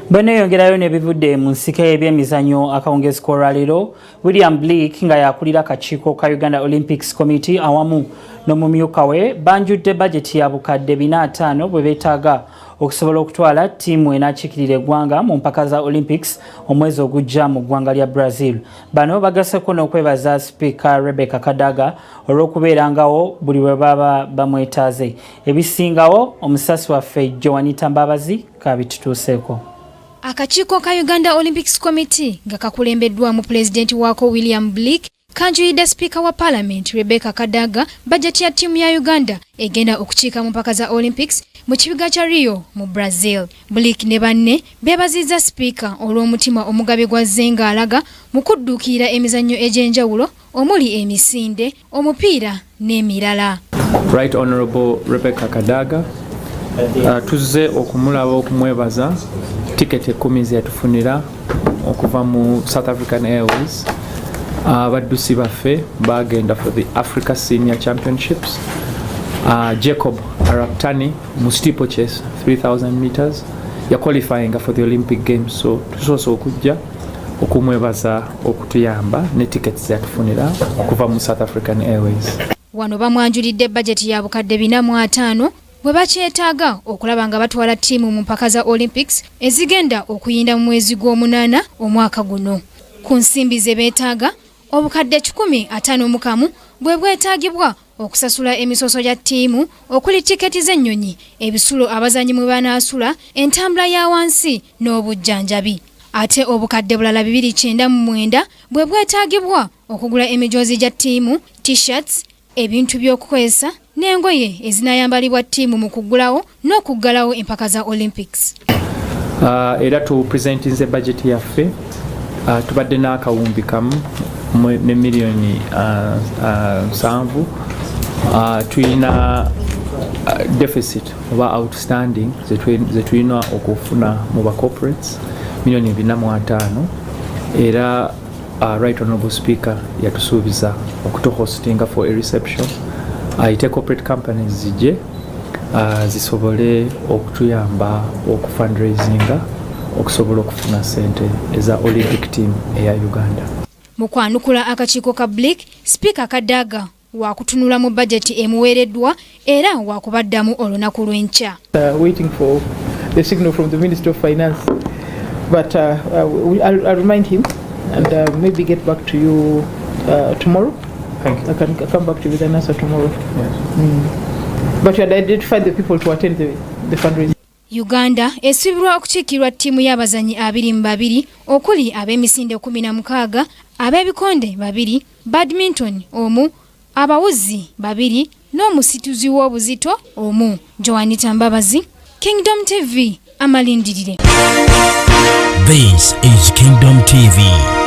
Bano yongerayo nebivudde mu nsika y'ebyemizannyo akawungezi k'olwaleero William Blake nga yakulira akakiiko ka Uganda Olympics Committee awamu n'omumyuka we banjudde bajeti ya bukadde 450 bwe beetaaga okusobola okutwala ttiimu enakiikirira eggwanga mu mpaka za Olympics omwezi ogujja mu ggwanga lya Brazil. Bano bagaseko n'okwebaza Speaker Rebecca Kadaga olw'okubeerangawo buli bwe baba bamwetaaze. Ebisingawo omusasi waffe Joanita Mbabazi kabitutuuseeko. Akakiiko ka Uganda Olympics Committee nga kakulembeddwamu Pulezidenti waako William Blake kanjuyidde Speaker wa Parliament Rebecca Kadaga bajeti ya ttiimu ya Uganda egenda okukiika mu mpaka za Olympics mu kibuga kya Rio mu Brazil. Blake ne banne beebazizza Speaker olw'omutima omugabe gwa Zenga alaga mu kudduukirira emizannyo egy'enjawulo omuli emisinde, omupiira n'emirala. Right Honorable Rebecca Kadaga tuzze okumulaba okumwebaza tiketi 10 zeyatufunira okuva mu South African Airways. Abaddusi baffe bagenda for the Africa Senior Championships. Jacob Araptani mu steeplechase 3000 meters ya qualifying for the Olympic Games, so tusoose okujja okumwebaza okutuyamba ne tickets zeyatufunira okuva mu South African Airways. Wano bamwanjulidde bajeti ya bukadde 450 bwe bakyetaaga okulaba nga batwala ttiimu mu mpaka za Olympics ezigenda okuyinda mu mwezi gw'omunaana omwaka guno. Ku nsimbi ze beetaaga obukadde 151 bwe bwetaagibwa okusasula emisoso gya ttiimu okuli tiketi z'ennyonyi, ebisulo abazanyi mwe banaasula, entambula ya wansi n'obujjanjabi. Ate obukadde bulala 299 bwe bwetaagibwa okugula emijoozi gya ttiimu, t-shirts, ebintu by'okukozesa n'engoye ezinayambalibwa ttiimu mu kuggulawo n'okuggalawo empaka za Olympics. Era tupresentinze budget yaffe tubadde n'akawumbi kamu ne miliyoni 7. Tulina deficit oba outstanding ze tulina okufuna mu ba corporates miliyoni 405. Era Right Honorable Speaker yatusuubiza okutuhostinga for a reception. Ite corporate companies zijje zisobole okutuyamba okufundraisinga okusobola okufuna sente eza Olympic team eya Uganda. Mu kwanukula akakiiko ka Blake, Speaker Kadaga wakutunula mu budget emuweereddwa era wakubaddamu olunaku lw'enkya. Waiting for the signal from the Minister of Finance, but I'll remind him and maybe get back to you tomorrow. Thank you. I can come back to you with an answer tomorrow. Yes. But you had identified the people to attend the fundraising. Uganda esibirwa okukiikirwa ttiimu y'abazanyi 22 okuli ab'emisinde 16, ab'ebikonde 2, badminton 1, abawuzi 2 n'omusituzi w'obuzito 1. Joanita Mbabazi, Kingdom TV, amalindirire. This is Kingdom TV.